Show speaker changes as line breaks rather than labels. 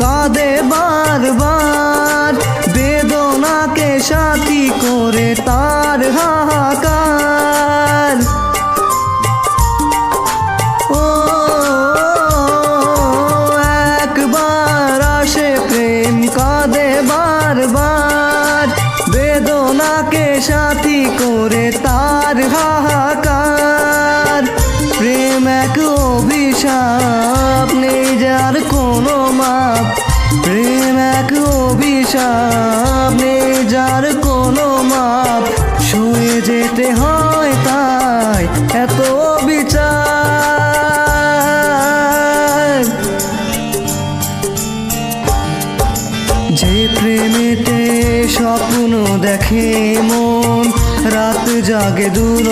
কাঁদে বারবার, বেদনাকে সাথী করে তার হাহাকার। ও একবার আসে প্রেম, কাঁদে বারবার, বেদনাকে সাথী করে তার হাহাকার। প্রেম এক অভিশাপ, নেই যার কোনো মাপ। প্রেম এক অভিশাপ, নেই যার কোনো মাপ। সয়ে যেতে হয় তাই এত বিচার। যে প্রেমেতে স্বপ্ন দেখে মন, রাত জাগে দূর